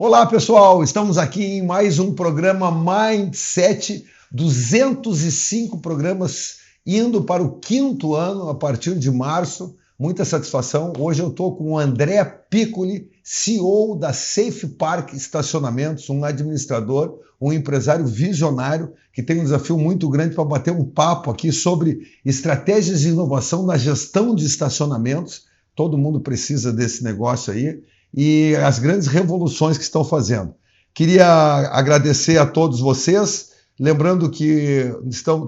Olá, pessoal! Estamos aqui em mais um programa Mindset, 205 programas indo para o 5º ano a partir de março. Muita satisfação. Hoje eu estou com o André Piccoli, CEO da Safe Park Estacionamentos, um administrador, um empresário visionário que tem um desafio muito grande para bater um papo aqui sobre estratégias de inovação na gestão de estacionamentos. Todo mundo precisa desse negócio aí. E as grandes revoluções que estão fazendo. Queria agradecer a todos vocês, lembrando que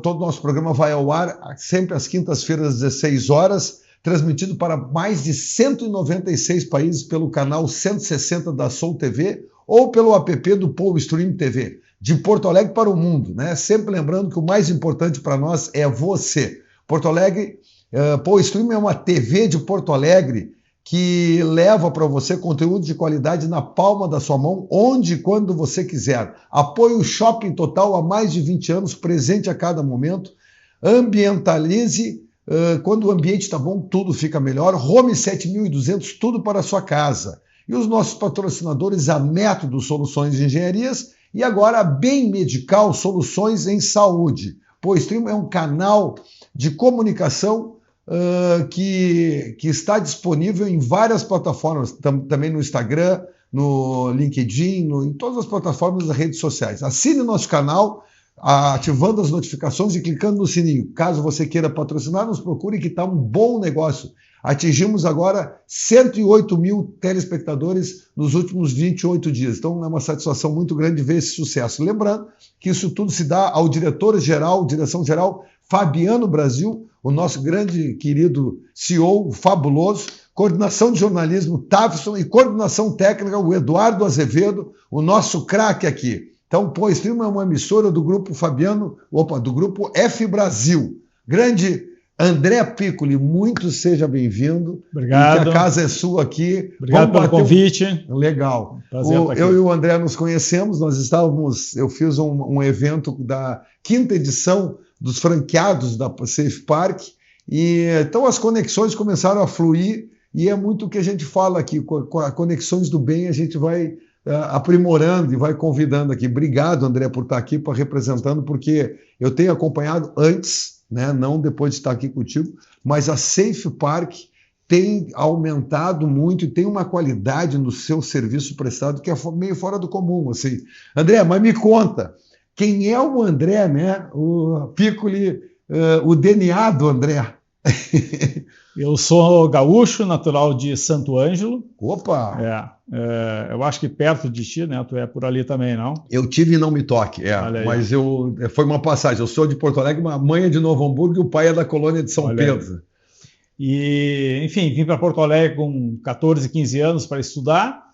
todo o nosso programa vai ao ar sempre às quintas-feiras, às 16 horas, transmitido para mais de 196 países pelo canal 160 da Soul TV ou pelo app do PoWeStream TV, de Porto Alegre para o mundo, né? Sempre lembrando que o mais importante para nós é você. Porto Alegre, PoWeStream é uma TV de Porto Alegre que leva para você conteúdo de qualidade na palma da sua mão, onde e quando você quiser. Apoie o Shopping Total há mais de 20 anos, presente a cada momento. Ambientalize, quando o ambiente está bom, tudo fica melhor. Home 7200, tudo para a sua casa. E os nossos patrocinadores, a Método Soluções de Engenharias e agora a Bem Medical Soluções em Saúde. PoWeStream é um canal de comunicação que está disponível em várias plataformas, também no Instagram, no LinkedIn, em todas as plataformas das redes sociais. Assine nosso canal, ativando as notificações e clicando no sininho. Caso você queira patrocinar, nos procure que está um bom negócio. Atingimos agora 108 mil telespectadores nos últimos 28 dias. Então é uma satisfação muito grande ver esse sucesso. Lembrando que isso tudo se dá ao direção-geral Fabiano Brasil, o nosso grande querido CEO, fabuloso, coordenação de jornalismo, Tavson, e coordenação técnica, o Eduardo Azevedo, o nosso craque aqui. Então, PoWeStream é uma emissora do grupo do grupo F Brasil. Grande André Piccoli, muito seja bem-vindo. Obrigado. E que a casa é sua aqui. Obrigado pelo convite. Legal. Prazer estar aqui. Eu e o André nos conhecemos, eu fiz um evento da 5ª edição dos franqueados da Safe Park, e então as conexões começaram a fluir, e é muito o que a gente fala aqui, com as conexões do bem a gente vai aprimorando e vai convidando aqui. Obrigado, André, por estar aqui representando, porque eu tenho acompanhado antes, né, não depois de estar aqui contigo, mas a Safe Park tem aumentado muito e tem uma qualidade no seu serviço prestado que é meio fora do comum, assim. André, mas me conta, quem é o André, né? O Piccoli, o DNA do André. Eu sou gaúcho, natural de Santo Ângelo. Opa! Eu acho que perto de ti, né? Tu é por ali também, não? Eu tive e não me toque, mas foi uma passagem. Eu sou de Porto Alegre, a mãe é de Novo Hamburgo e o pai é da colônia de São Pedro. E, enfim, vim para Porto Alegre com 14, 15 anos para estudar.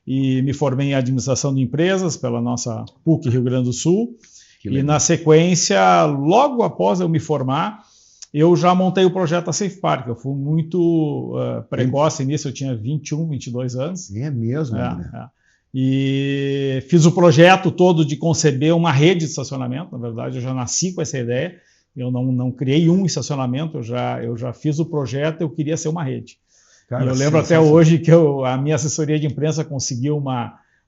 E me formei em administração de empresas pela nossa PUC Rio Grande do Sul. E na sequência, logo após eu me formar, eu já montei o projeto da Safe Park. Eu fui muito precoce nisso, eu tinha 21, 22 anos. É mesmo, né? E fiz o projeto todo de conceber uma rede de estacionamento. Na verdade, eu já nasci com essa ideia. Eu não criei um estacionamento, eu já fiz o projeto, eu queria ser uma rede. Cara, eu lembro até hoje que a minha assessoria de imprensa conseguiu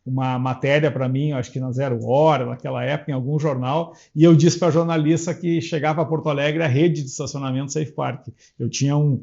uma matéria para mim, acho que na Zero Hora, naquela época, em algum jornal, e eu disse para a jornalista que chegava a Porto Alegre a rede de estacionamento Safe Park. Eu tinha um...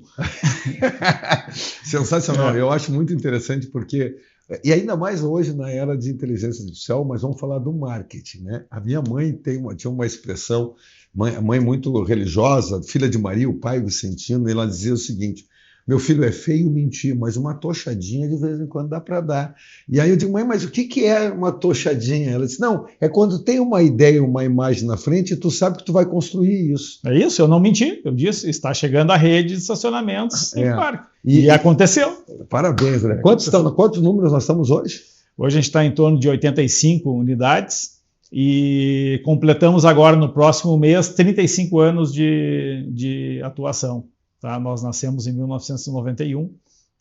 Sensacional, eu acho muito interessante porque... E ainda mais hoje na era de inteligência artificial, mas vamos falar do marketing, né? A minha mãe tinha uma expressão, mãe muito religiosa, filha de Maria, o pai Vicentino, e ela dizia o seguinte: meu filho, é feio mentir, mas uma tochadinha de vez em quando dá para dar. E aí eu digo, mãe, mas o que é uma tochadinha? Ela disse, não, é quando tem uma ideia, uma imagem na frente e tu sabe que tu vai construir isso. É isso, eu não menti. Eu disse, está chegando a rede de estacionamentos em parque. E aconteceu. Parabéns, né? Quantos números nós estamos hoje? Hoje a gente está em torno de 85 unidades e completamos agora, no próximo mês, 35 anos de atuação. Tá? Nós nascemos em 1991,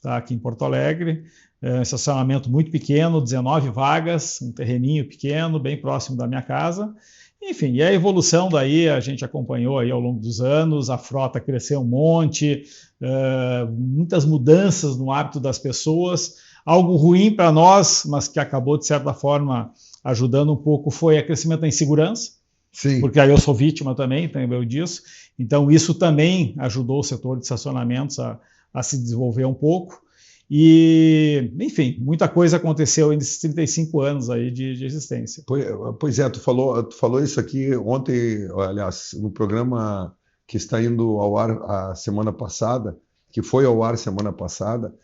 tá? Aqui em Porto Alegre, um estacionamento muito pequeno, 19 vagas, um terreninho pequeno, bem próximo da minha casa. Enfim, e a evolução daí a gente acompanhou aí ao longo dos anos, a frota cresceu um monte, muitas mudanças no hábito das pessoas, Algo ruim para nós, mas que acabou, de certa forma, ajudando um pouco, foi o crescimento da insegurança. Sim. Porque aí eu sou vítima também, também disso. Então, isso também ajudou o setor de estacionamentos a se desenvolver um pouco. E, enfim, muita coisa aconteceu nesses 35 anos aí de existência. Pois é, tu falou isso aqui ontem, aliás, no programa que está indo ao ar a semana passada, que foi ao ar semana passada.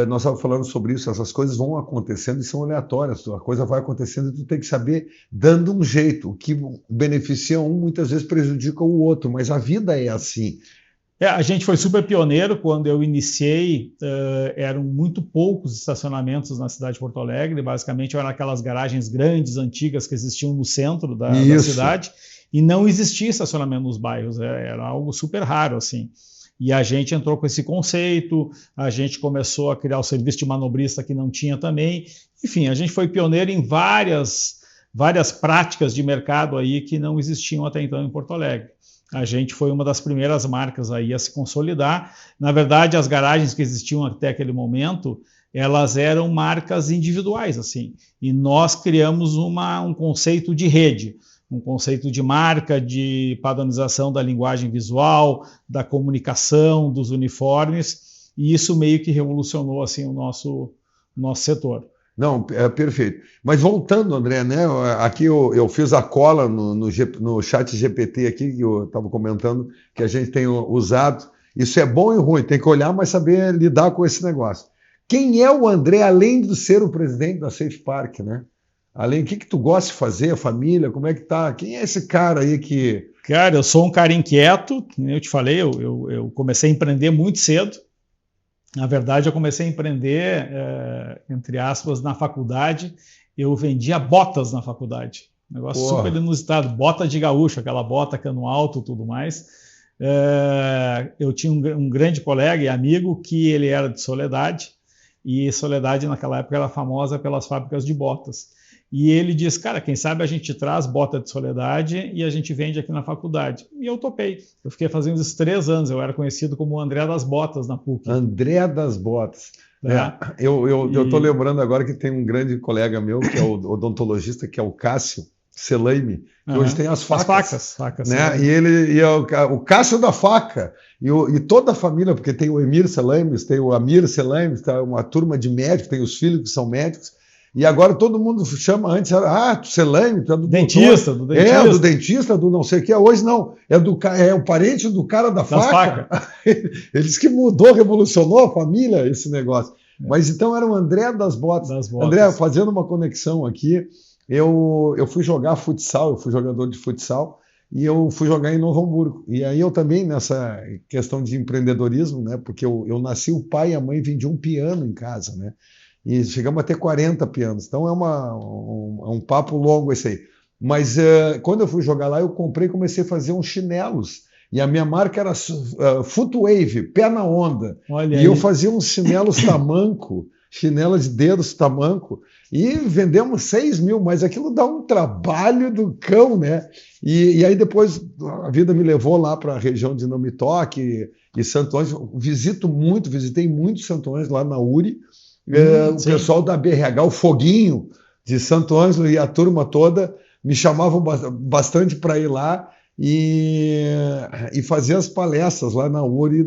Nós estávamos falando sobre isso, essas coisas vão acontecendo e são aleatórias, a coisa vai acontecendo e tu tem que saber dando um jeito, o que beneficia um muitas vezes prejudica o outro, mas a vida é assim. A gente foi super pioneiro quando eu iniciei, eram muito poucos estacionamentos na cidade de Porto Alegre, basicamente eram aquelas garagens grandes, antigas que existiam no centro da cidade, e não existia estacionamento nos bairros, era algo super raro assim. E a gente entrou com esse conceito, a gente começou a criar o serviço de manobrista que não tinha também. Enfim, a gente foi pioneiro em várias práticas de mercado aí que não existiam até então em Porto Alegre. A gente foi uma das primeiras marcas aí a se consolidar. Na verdade, as garagens que existiam até aquele momento, elas eram marcas individuais, assim. E nós criamos um conceito de rede. Um conceito de marca, de padronização da linguagem visual, da comunicação, dos uniformes, e isso meio que revolucionou assim, o nosso setor. Não, é perfeito. Mas voltando, André, né? Aqui eu fiz a cola no chat GPT aqui, que eu estava comentando, que a gente tem usado. Isso é bom e ruim, tem que olhar, mas saber lidar com esse negócio. Quem é o André, além de ser o presidente da Safe Park, né? Além, o que tu gosta de fazer, a família, como é que tá? Quem é esse cara aí que... Cara, eu sou um cara inquieto, como eu te falei, eu comecei a empreender muito cedo. Na verdade, eu comecei a empreender, entre aspas, na faculdade. Eu vendia botas na faculdade. Negócio super inusitado, bota de gaúcho, aquela bota cano alto e tudo mais. Eu tinha um grande colega e amigo que ele era de Soledade, e Soledade naquela época era famosa pelas fábricas de botas. E ele disse, cara, quem sabe a gente traz bota de Soledade e a gente vende aqui na faculdade. E eu topei. Eu fiquei fazendo isso 3 anos. Eu era conhecido como André das Botas na PUC. André das Botas. Eu estou lembrando agora que tem um grande colega meu, que é o odontologista, que é o Cássio Selaime, que hoje tem as facas. Né? E o Cássio da faca. E toda a família, porque tem o Emir Selaime, tem o Amir Selaime, tá uma turma de médicos, tem os filhos que são médicos. E agora todo mundo chama antes, Selaime, do dentista, do dentista. Do dentista, do não sei o que. Hoje não, é o parente do cara da faca. Ele disse que mudou, revolucionou a família, esse negócio. Mas então era o André das Botas. André, fazendo uma conexão aqui, eu fui jogar futsal, eu fui jogador de futsal, e eu fui jogar em Novo Hamburgo. E aí eu também, nessa questão de empreendedorismo, né, porque eu nasci, o pai e a mãe vendiam um piano em casa, né? E chegamos a ter 40 pianos. Então é um papo longo esse aí. Mas quando eu fui jogar lá, eu comprei e comecei a fazer uns chinelos. E a minha marca era Footwave, pé na onda. Olha aí. Eu fazia uns chinelos tamanco, chinela de dedos tamanco, e vendemos 6 mil, mas aquilo dá um trabalho do cão, né? E aí depois a vida me levou lá para a região de Não Me Toque e Santo Ângelo. Visitei muito Santo Ângelo lá na URI. O pessoal da BRH, o Foguinho de Santo Ângelo e a turma toda me chamavam bastante para ir lá e fazer as palestras lá na URI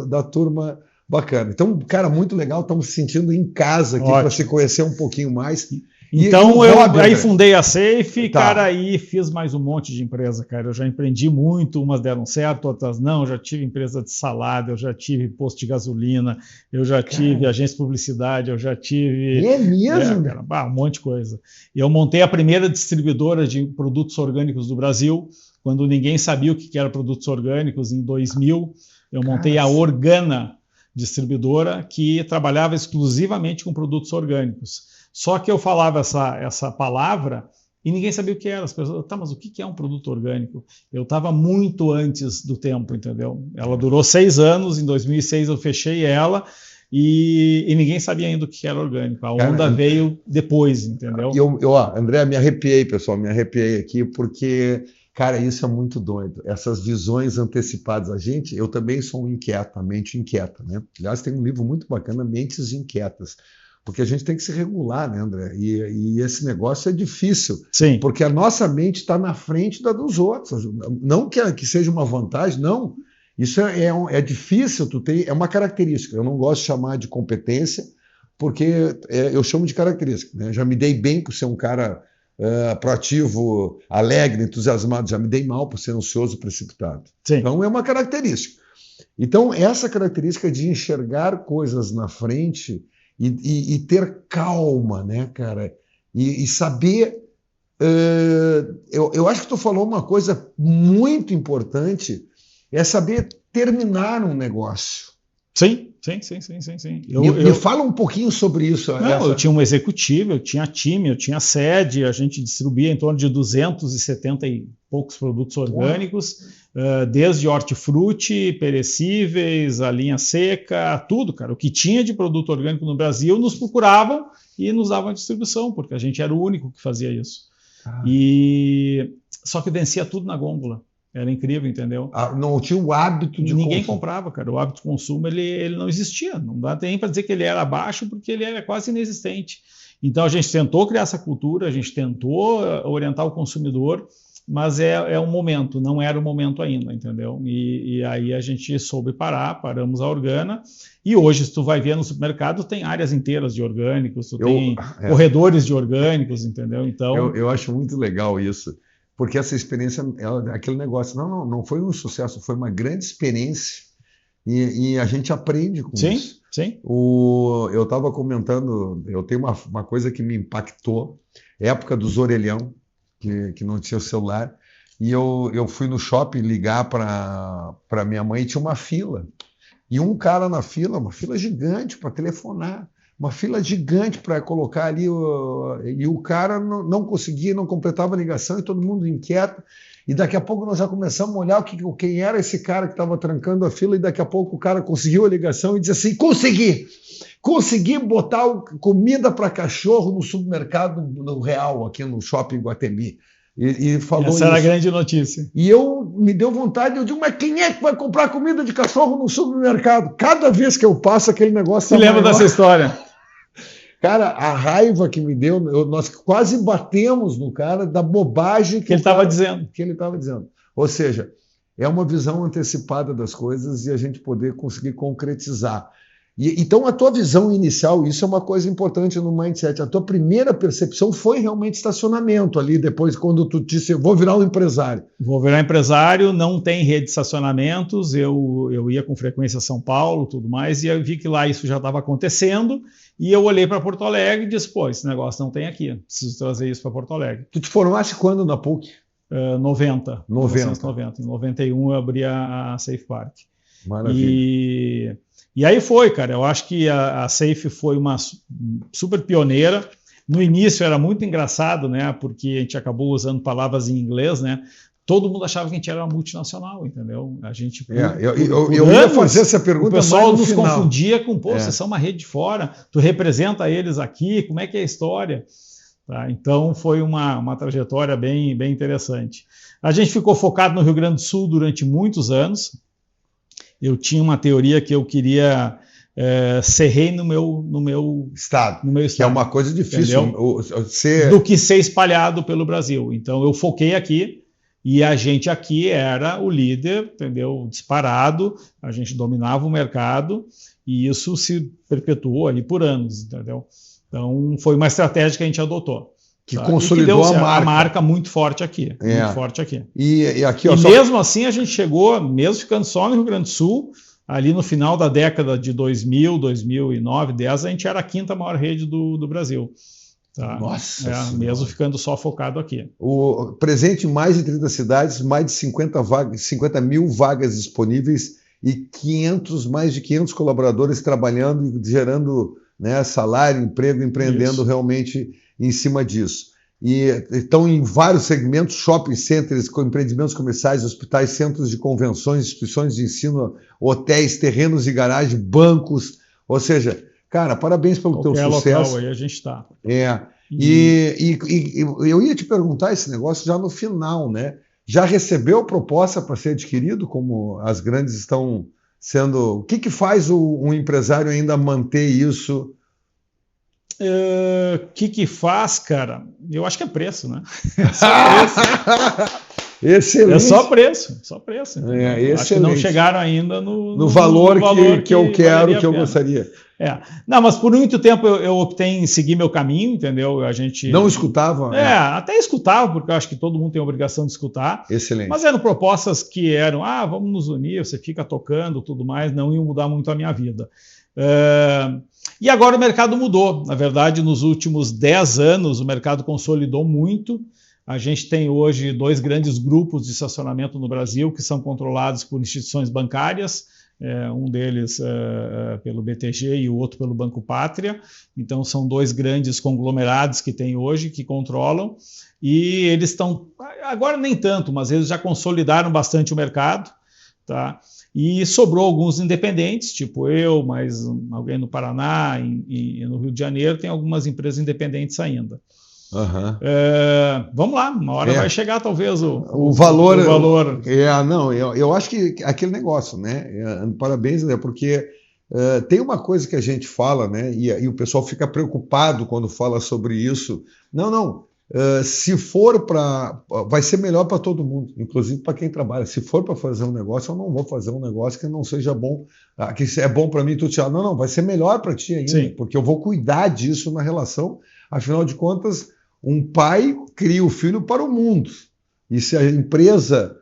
da turma bacana. Então, cara, muito legal, estamos se sentindo em casa aqui para se conhecer um pouquinho mais. Então, eu aí fundei a Safe, cara, aí fiz mais um monte de empresa, cara. Eu já empreendi muito, umas deram certo, outras não. Eu já tive empresa de salada, eu já tive posto de gasolina, eu já tive agência de publicidade, eu já tive... É mesmo? Cara, um monte de coisa. Eu montei a primeira distribuidora de produtos orgânicos do Brasil, quando ninguém sabia o que era produtos orgânicos, em 2000. Eu montei a Organa Distribuidora, que trabalhava exclusivamente com produtos orgânicos. Só que eu falava essa palavra e ninguém sabia o que era. As pessoas, mas o que é um produto orgânico? Eu estava muito antes do tempo, entendeu? Ela durou 6 anos, em 2006 eu fechei ela e ninguém sabia ainda o que era orgânico. A onda veio depois, entendeu? André, me arrepiei, pessoal, me arrepiei aqui porque... Cara, isso é muito doido. Essas visões antecipadas. Eu também sou mente inquieta, né? Aliás, tem um livro muito bacana, Mentes Inquietas. porque a gente tem que se regular, né, André? E esse negócio é difícil, Sim. porque a nossa mente está na frente da dos outros. Não que seja uma vantagem, não. Isso é difícil, é uma característica. Eu não gosto de chamar de competência, porque eu chamo de característica, né? Já me dei bem por ser um cara proativo, alegre, entusiasmado, já me dei mal por ser ansioso, precipitado. Sim. Então é uma característica. Então essa característica de enxergar coisas na frente e ter calma, né, cara? E saber... eu acho que tu falou uma coisa muito importante, é saber terminar um negócio. Sim. Me fala um pouquinho sobre isso. Eu tinha um executivo, eu tinha time, eu tinha sede, a gente distribuía em torno de 270 e poucos produtos orgânicos, desde hortifruti, perecíveis, a linha seca, tudo, cara. O que tinha de produto orgânico no Brasil nos procuravam e nos davam a distribuição, porque a gente era o único que fazia isso. Só que vencia tudo na gôndola. Era incrível, entendeu? Não tinha o hábito de Ninguém comprava, cara. O hábito de consumo ele não existia. Não dá nem para dizer que ele era baixo, porque ele era quase inexistente. Então a gente tentou criar essa cultura, a gente tentou orientar o consumidor, mas é um momento, não era o momento ainda, entendeu? E aí a gente soube paramos a Organa, e hoje, se tu vai ver no supermercado, tem áreas inteiras de orgânicos, tem corredores de orgânicos, entendeu? Então, eu acho muito legal isso. Porque essa experiência, aquele negócio, não foi um sucesso, foi uma grande experiência e a gente aprende com isso. Sim. Eu estava comentando, eu tenho uma coisa que me impactou, época dos orelhão, que não tinha celular, e eu fui no shopping ligar para minha mãe e tinha uma fila. E um cara na fila, uma fila gigante para telefonar. Uma fila gigante para colocar ali, e o cara não conseguia, não completava a ligação, e todo mundo inquieto. E daqui a pouco nós já começamos a olhar quem era esse cara que estava trancando a fila, e daqui a pouco o cara conseguiu a ligação e disse assim: consegui botar comida para cachorro no supermercado no Real, aqui no Shopping Guatemi. E falou essa era a grande notícia. E me deu vontade, eu digo, mas quem é que vai comprar comida de cachorro no supermercado? Cada vez que eu passo aquele negócio... Você lembra dessa história? Cara, a raiva que me deu, nós quase batemos no cara da bobagem que ele estava dizendo. Que ele estava dizendo. Ou seja, é uma visão antecipada das coisas e a gente poder conseguir concretizar. Então, a tua visão inicial, isso é uma coisa importante no mindset. A tua primeira percepção foi realmente estacionamento ali, depois, quando tu disse, vou virar um empresário. Vou virar empresário, não tem rede de estacionamentos, eu ia com frequência a São Paulo, tudo mais, e eu vi que lá isso já estava acontecendo, e eu olhei para Porto Alegre e disse, esse negócio não tem aqui, preciso trazer isso para Porto Alegre. Tu te formaste quando na PUC? 90. 1990. Em 91 eu abri a Safe Park. Maravilha. E aí foi, cara, eu acho que a Safe foi uma super pioneira. No início era muito engraçado, né, porque a gente acabou usando palavras em inglês, né, todo mundo achava que a gente era uma multinacional, entendeu? A gente... eu ia fazer essa pergunta. O pessoal nos confundia com, vocês são uma rede de fora, tu representa eles aqui, como é que é a história? Tá? Então foi uma trajetória bem interessante. A gente ficou focado no Rio Grande do Sul durante muitos anos. Eu tinha uma teoria que eu queria ser rei no meu estado. Que é uma coisa difícil. Do que ser espalhado pelo Brasil. Então eu foquei aqui e a gente aqui era o líder, entendeu? Disparado, a gente dominava o mercado e isso se perpetuou ali por anos, entendeu? Então foi uma estratégia que a gente adotou. Que consolidou a marca. A marca muito forte aqui. Muito forte aqui. E aqui, mesmo assim, a gente chegou, mesmo ficando só no Rio Grande do Sul, ali no final da década de 2000, 2009, 2010, a gente era a quinta maior rede do Brasil. Tá? Nossa! Mesmo ficando só focado aqui. Presente em mais de 30 cidades, mais de 50 mil vagas disponíveis e mais de 500 colaboradores trabalhando e gerando, né, salário, emprego, empreendendo realmente em cima disso. E estão em vários segmentos, shopping centers, com empreendimentos comerciais, hospitais, centros de convenções, instituições de ensino, hotéis, terrenos de garagem, bancos. Ou seja, cara, parabéns pelo teu sucesso. Local aí a gente está. E eu ia te perguntar esse negócio já no final, né? Já recebeu proposta para ser adquirido, como as grandes estão sendo... O que faz um empresário ainda manter isso Que faz, cara? Eu acho que é preço, né? É só preço. Excelente. É só preço, só preço. Acho que não chegaram ainda no valor que eu quero, que eu gostaria. Não, mas por muito tempo eu optei em seguir meu caminho, entendeu? A gente não escutava? Até escutava, porque eu acho que todo mundo tem a obrigação de escutar. Excelente. Mas eram propostas que eram, vamos nos unir, você fica tocando, tudo mais, não iam mudar muito a minha vida. E agora o mercado mudou. Na verdade, nos últimos 10 anos, o mercado consolidou muito. A gente tem hoje 2 grandes grupos de estacionamento no Brasil que são controlados por instituições bancárias, um deles pelo BTG e o outro pelo Banco Pátria. Então, são 2 grandes conglomerados que tem hoje, que controlam, e eles estão, agora nem tanto, mas eles já consolidaram bastante o mercado, tá? E sobrou alguns independentes, tipo eu, mas alguém no Paraná e no Rio de Janeiro, tem algumas empresas independentes ainda. Uhum. Vamos lá, uma hora vai chegar talvez o valor. Eu acho que aquele negócio, né? Parabéns, né? Porque tem uma coisa que a gente fala, né? E o pessoal fica preocupado quando fala sobre isso. Não. Se for vai ser melhor para todo mundo, inclusive para quem trabalha. Se for para fazer um negócio, eu não vou fazer um negócio que não seja bom, que é bom para mim, tu Thiago. Não, vai ser melhor para ti ainda, Sim. Porque eu vou cuidar disso na relação. Afinal de contas, um pai cria o filho para o mundo. E se a empresa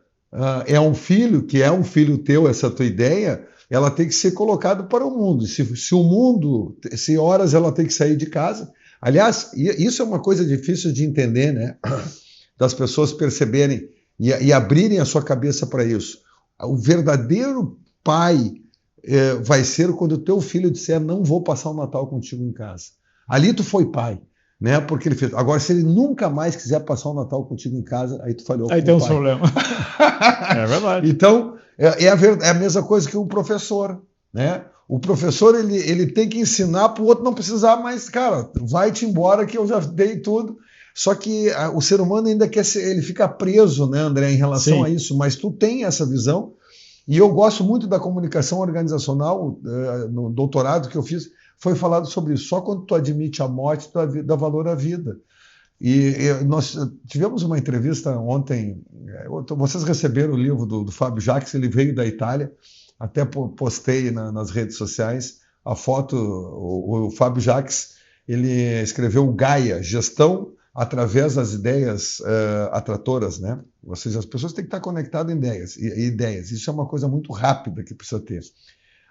é um filho, que é um filho teu, essa tua ideia, ela tem que ser colocada para o mundo. Se o mundo, se horas ela tem que sair de casa. Aliás, isso é uma coisa difícil de entender, né? Das pessoas perceberem e abrirem a sua cabeça para isso. O verdadeiro pai vai ser quando o teu filho disser: não vou passar o Natal contigo em casa. Ali tu foi pai. Né? Porque ele fez. Agora, se ele nunca mais quiser passar o Natal contigo em casa, aí tu falhou. Aí tem um problema. É verdade. Então, é a mesma coisa que um professor, né? O professor ele tem que ensinar para o outro não precisar mais, cara, vai-te embora que eu já dei tudo. Só que o ser humano ainda quer ser, ele fica preso, né, André, em relação a isso. Mas tu tem essa visão. E eu gosto muito da comunicação organizacional, no doutorado que eu fiz. Foi falado sobre isso. Só quando tu admite a morte, tu dá valor à vida. E nós tivemos uma entrevista ontem. Vocês receberam o livro do Fábio Jacques, ele veio da Itália. Até postei nas redes sociais a foto. O Fábio Jacques, ele escreveu o Gaia, Gestão através das ideias atratoras, né? Ou seja, as pessoas têm que estar conectadas em ideias. Isso é uma coisa muito rápida que precisa ter.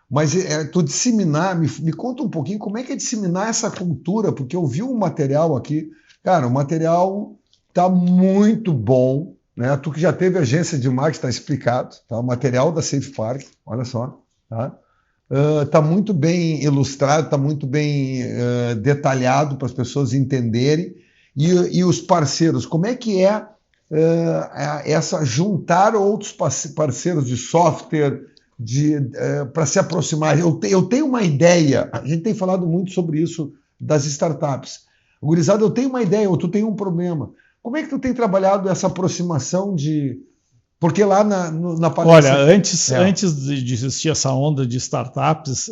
Mas tu disseminar, me conta um pouquinho como é que é disseminar essa cultura, porque eu vi um material aqui, cara, o material tá muito bom, né? Tu que já teve agência de marketing, está explicado, tá? O material da Safe Park, olha só, tá? Tá muito bem ilustrado, tá muito bem detalhado para as pessoas entenderem, e os parceiros, como é que essa juntar outros parceiros de software, para se aproximar. Eu tenho uma ideia, a gente tem falado muito sobre isso das startups. Gurizada, eu tenho uma ideia, ou tu tem um problema. Como é que tu tem trabalhado essa aproximação de... Porque lá na palestra... Olha, antes de existir essa onda de startups,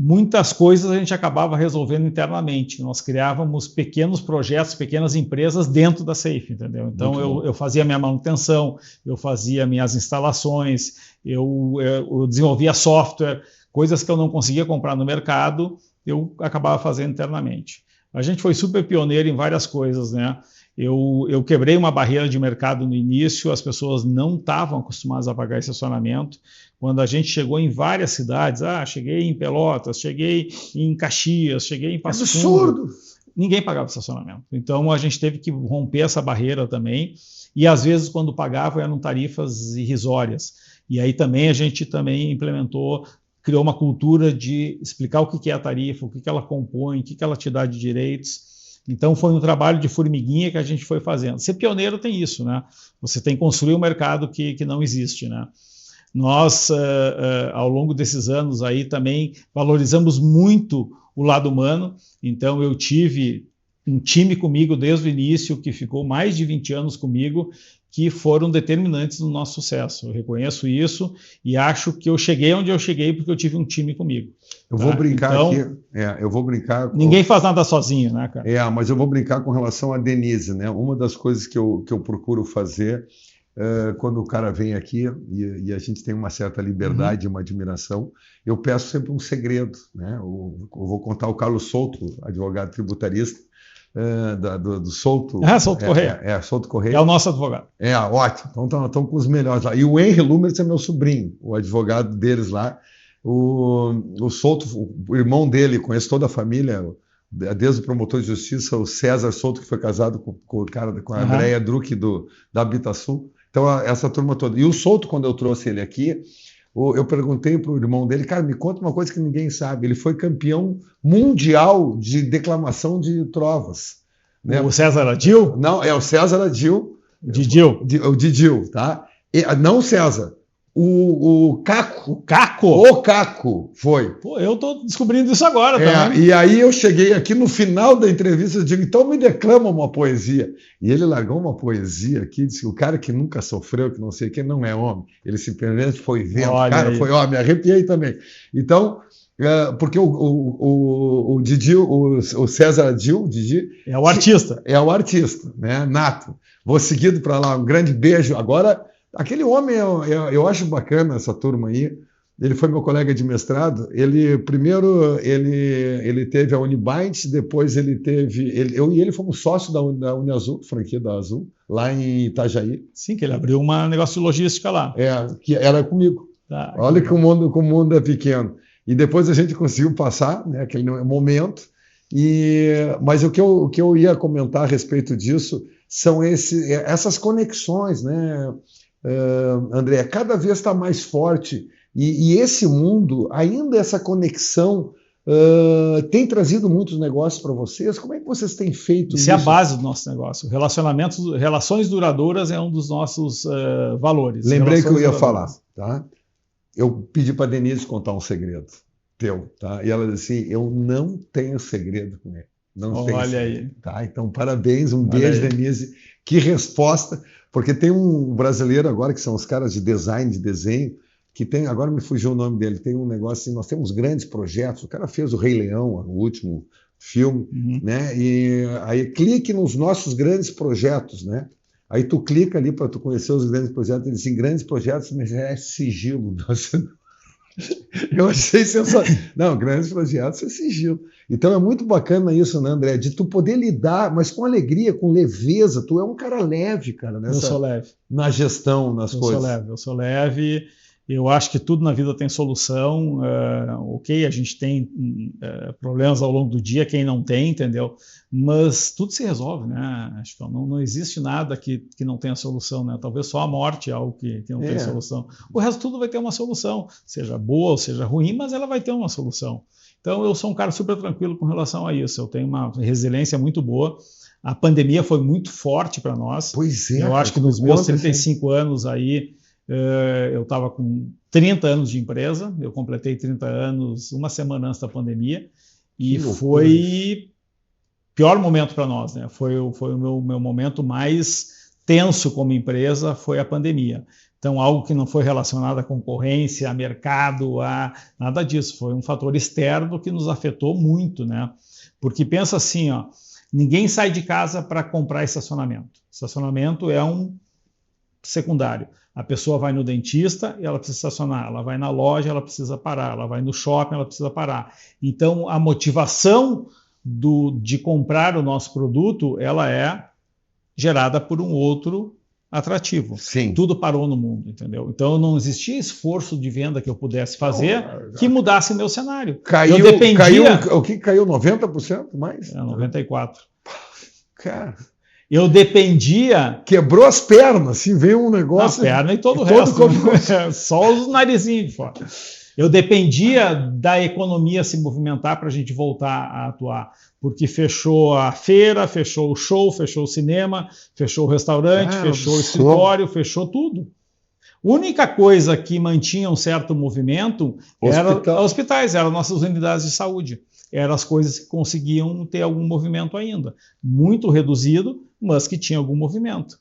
muitas coisas a gente acabava resolvendo internamente. Nós criávamos pequenos projetos, pequenas empresas dentro da Safe, entendeu? Então eu fazia minha manutenção, eu fazia minhas instalações, eu desenvolvia software, coisas que eu não conseguia comprar no mercado, eu acabava fazendo internamente. A gente foi super pioneiro em várias coisas, né? Eu quebrei uma barreira de mercado no início, as pessoas não estavam acostumadas a pagar estacionamento. Quando a gente chegou em várias cidades, cheguei em Pelotas, cheguei em Caxias, cheguei em Passo Fundo, ninguém pagava estacionamento. Então a gente teve que romper essa barreira também, e às vezes quando pagava eram tarifas irrisórias. E aí também a gente também criou uma cultura de explicar o que é a tarifa, o que ela compõe, o que ela te dá de direitos. Então foi um trabalho de formiguinha que a gente foi fazendo. Ser pioneiro tem isso, né? Você tem que construir um mercado que não existe, né? Nós, ao longo desses anos aí também valorizamos muito o lado humano. Então eu tive um time comigo desde o início, que ficou mais de 20 anos comigo, que foram determinantes no nosso sucesso. Eu reconheço isso e acho que eu cheguei onde eu cheguei porque eu tive um time comigo. Eu vou brincar então, aqui. Eu vou brincar. Ninguém faz nada sozinho, né, cara? Mas eu vou brincar com relação a Denise, né? Uma das coisas que eu procuro fazer quando o cara vem aqui e a gente tem uma certa liberdade, uma admiração, eu peço sempre um segredo, né? Eu vou contar o Carlos Souto, advogado tributarista, do Souto. Souto Correia. Souto Correia. É o nosso advogado. Ótimo. Então estão com os melhores lá. E o Henry Lumers é meu sobrinho, o advogado deles lá. O Souto, o irmão dele, conhece toda a família, desde o promotor de justiça, o César Souto, que foi casado com a Andréia Druck da Habitasul. Então, essa turma toda. E o Souto, quando eu trouxe ele aqui, eu perguntei para o irmão dele, cara, me conta uma coisa que ninguém sabe. Ele foi campeão mundial de declamação de trovas. Né? O César Adil? Não, é o César Adil. Didil. O Didil, tá? Não o César. O Caco. O Caco? O Caco foi. Pô, eu tô descobrindo isso agora também. E aí eu cheguei aqui no final da entrevista, eu digo, então me declama uma poesia. E ele largou uma poesia aqui, disse que o cara que nunca sofreu, que não sei o que, não é homem. Ele simplesmente foi vendo. Cara, foi homem, arrepiei também. Então, porque o Didi, o César Adil, Didi... É o artista. É o artista, né? Nato. Vou seguido para lá, um grande beijo. Agora... Aquele homem, eu acho bacana essa turma aí. Ele foi meu colega de mestrado. Primeiro ele teve a Unibind, depois ele teve... eu e ele fomos sócios da Uniazul, franquia da Azul, lá em Itajaí. Sim, que ele abriu um negócio de logística lá. Que era comigo. Tá, olha que o mundo é pequeno. E depois a gente conseguiu passar, né, aquele momento. Mas o que eu ia comentar a respeito disso são essas conexões, né? André, cada vez está mais forte e esse mundo, ainda essa conexão tem trazido muitos negócios para vocês. Como é que vocês têm feito isso? Isso é a base do nosso negócio. Relações duradouras é um dos nossos valores. Lembrei que eu ia falar, tá? Eu pedi para a Denise contar um segredo teu, tá? E ela disse assim, eu não tenho segredo com ele. Não tenho segredo, aí. Tá? Então, parabéns, beijo, Denise. Que resposta. Porque tem um brasileiro agora, que são os caras de design, de desenho, que tem, agora me fugiu o nome dele, tem um negócio assim, nós temos grandes projetos, o cara fez o Rei Leão, o último filme, né? E aí clique nos nossos grandes projetos, né? Aí tu clica ali para tu conhecer os grandes projetos, eles dizem grandes projetos, mas é sigilo. Eu achei sensacional. Não, grandes projetos é sigilo. Então é muito bacana isso, né, André? De tu poder lidar, mas com alegria, com leveza. Tu é um cara leve, cara. Eu sou leve. Na gestão, nas coisas. Eu sou leve. Eu acho que tudo na vida tem solução. Ok, a gente tem problemas ao longo do dia, quem não tem, entendeu? Mas tudo se resolve, né? Acho que não existe nada que não tenha solução, né? Talvez só a morte é algo que não tem solução. O resto tudo vai ter uma solução, seja boa ou seja ruim, mas ela vai ter uma solução. Então eu sou um cara super tranquilo com relação a isso. Eu tenho uma resiliência muito boa. A pandemia foi muito forte para nós. Pois é. Eu acho que nos meus 35 anos aí, eu estava com 30 anos de empresa, eu completei 30 anos uma semana antes da pandemia, e foi o pior momento para nós, né? Foi o meu momento mais tenso como empresa, foi a pandemia. Então, algo que não foi relacionado à concorrência, a mercado, a nada disso, foi um fator externo que nos afetou muito, né? Porque pensa assim, ó, ninguém sai de casa para comprar estacionamento. Estacionamento é um secundário. A pessoa vai no dentista e ela precisa estacionar, ela vai na loja, ela precisa parar, ela vai no shopping, ela precisa parar. Então, a motivação de comprar o nosso produto, ela é gerada por um outro atrativo. Sim. Tudo parou no mundo, entendeu? Então, não existia esforço de venda que eu pudesse fazer que mudasse meu cenário. Caiu, o que caiu? 90% mais? 94%. Cara... Eu dependia... Quebrou as pernas, assim, veio um negócio... A perna e todo o resto. Só os narizinhos de fora. Eu dependia da economia se movimentar para a gente voltar a atuar. Porque fechou a feira, fechou o show, fechou o cinema, fechou o restaurante, fechou o escritório, fechou tudo. A única coisa que mantinha um certo movimento era hospitais, eram nossas unidades de saúde. eram as coisas que conseguiam ter algum movimento ainda. Muito reduzido, mas que tinha algum movimento.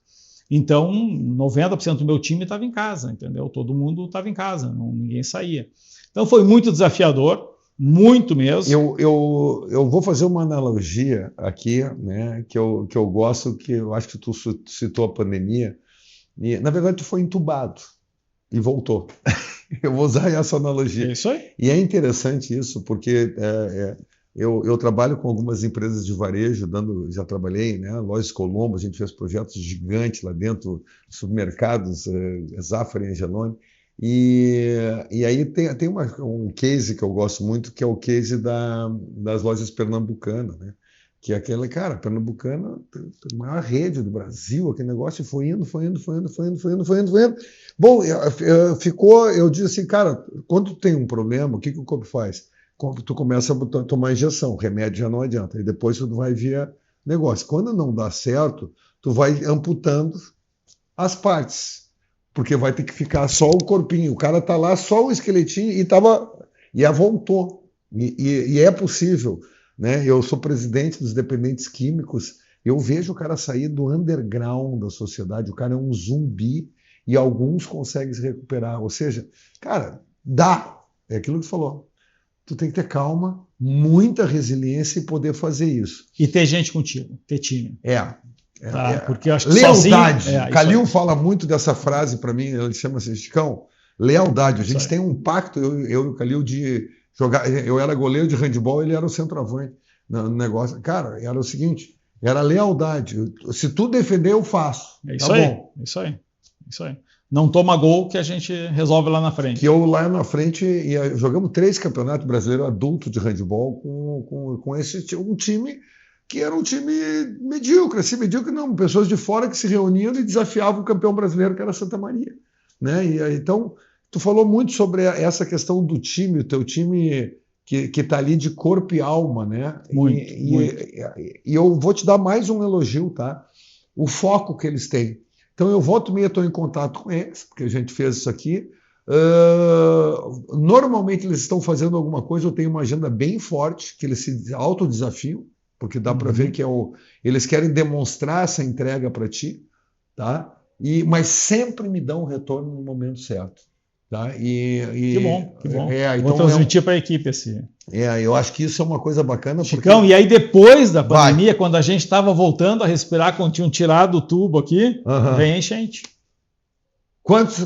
Então, 90% do meu time estava em casa, entendeu? Todo mundo estava em casa, ninguém saía. Então, foi muito desafiador, muito mesmo. Eu vou fazer uma analogia aqui, né, que eu gosto, que eu acho que tu citou a pandemia, e, na verdade, tu foi entubado e voltou. Eu vou usar essa analogia. É isso aí. E é interessante isso, porque eu trabalho com algumas empresas de varejo, já trabalhei, né? Lojas Colombo, a gente fez projetos gigantes lá dentro, supermercados, Zafra e Angeloni. E aí tem um case que eu gosto muito, que é o case das lojas pernambucanas, né? Que é aquele, cara, Pernambucana, a maior rede do Brasil, aquele negócio foi indo. Bom, eu disse assim, cara, quando tu tem um problema, o que o corpo faz? Tu começa a tomar injeção, remédio já não adianta, e depois tu vai via negócio. Quando não dá certo, tu vai amputando as partes, porque vai ter que ficar só o corpinho. O cara tá lá, só o esqueletinho, e voltou. E é possível. Né? Eu sou presidente dos dependentes químicos, eu vejo o cara sair do underground da sociedade, o cara é um zumbi e alguns conseguem se recuperar. Ou seja, cara, dá. É aquilo que tu falou. Tu tem que ter calma, muita resiliência e poder fazer isso. E ter gente contigo, ter time. Porque eu acho que lealdade. Sozinho, Calil fala muito dessa frase para mim, ele chama-se Chicão, lealdade. A gente tem um pacto, eu e o Calil, de jogar. Eu era goleiro de handebol, ele era o centroavante no negócio. Cara, era o seguinte, era lealdade. Se tu defender, eu faço. É isso aí, bom. Isso aí. Não toma gol que a gente resolve lá na frente. Que eu lá na frente, jogamos 3 campeonatos brasileiros adultos de handebol com um time que era um time medíocre, assim, medíocre não, pessoas de fora que se reuniam e desafiavam o campeão brasileiro, que era Santa Maria. Né? Então, tu falou muito sobre essa questão do time, o teu time que está ali de corpo e alma, né? Muito. E eu vou te dar mais um elogio, tá? O foco que eles têm. Então, eu volto e meia, estou em contato com eles, porque a gente fez isso aqui. Normalmente, eles estão fazendo alguma coisa, eu tenho uma agenda bem forte, que eles se autodesafiam, porque dá para ver que eles querem demonstrar essa entrega para ti, tá? Mas sempre me dão um retorno no momento certo. Tá? Que bom. Então vou transmitir para a equipe assim. Eu acho que isso é uma coisa bacana. Chicão, e aí depois da pandemia, quando a gente estava voltando a respirar, quando tinham tirado o tubo aqui, vem enchente. Quantos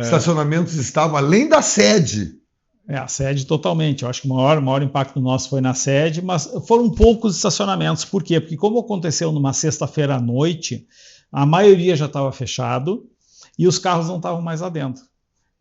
estacionamentos estavam além da sede? A sede totalmente. Eu acho que o maior impacto nosso foi na sede, mas foram poucos estacionamentos. Por quê? Porque como aconteceu numa sexta-feira à noite, a maioria já estava fechado e os carros não estavam mais lá dentro.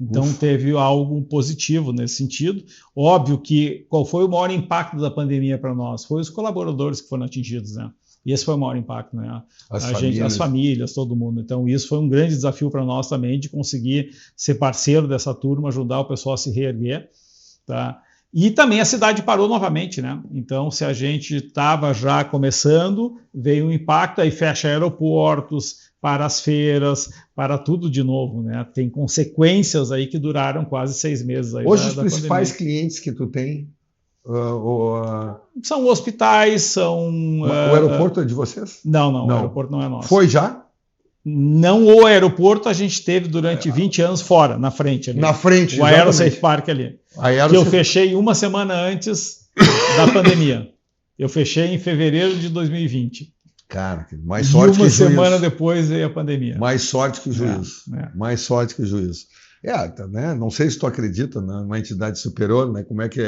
Então teve algo positivo nesse sentido. Óbvio que qual foi o maior impacto da pandemia para nós? Foi os colaboradores que foram atingidos, né? E esse foi o maior impacto, né? As famílias, todo mundo. Então isso foi um grande desafio para nós também, de conseguir ser parceiro dessa turma, ajudar o pessoal a se reerguer, tá? E também a cidade parou novamente, né? Então, se a gente estava já começando, veio um impacto, aí fecha aeroportos, para as feiras, para tudo de novo, né? Tem consequências aí que duraram quase 6 meses. Aí hoje os principais clientes que tu tem? São hospitais, são... O aeroporto é de vocês? Não, o aeroporto não é nosso. Foi já? Não, o aeroporto a gente teve durante 20 anos fora, na frente ali. Na frente, o Aerosafe Park ali. Que eu fechei uma semana antes da pandemia. Eu fechei em fevereiro de 2020. Cara, mais sorte que juízo. E uma semana depois veio a pandemia. Mais sorte que juízo. Mais sorte que juízo. Né? Não sei se tu acredita numa entidade superior, né? Como é que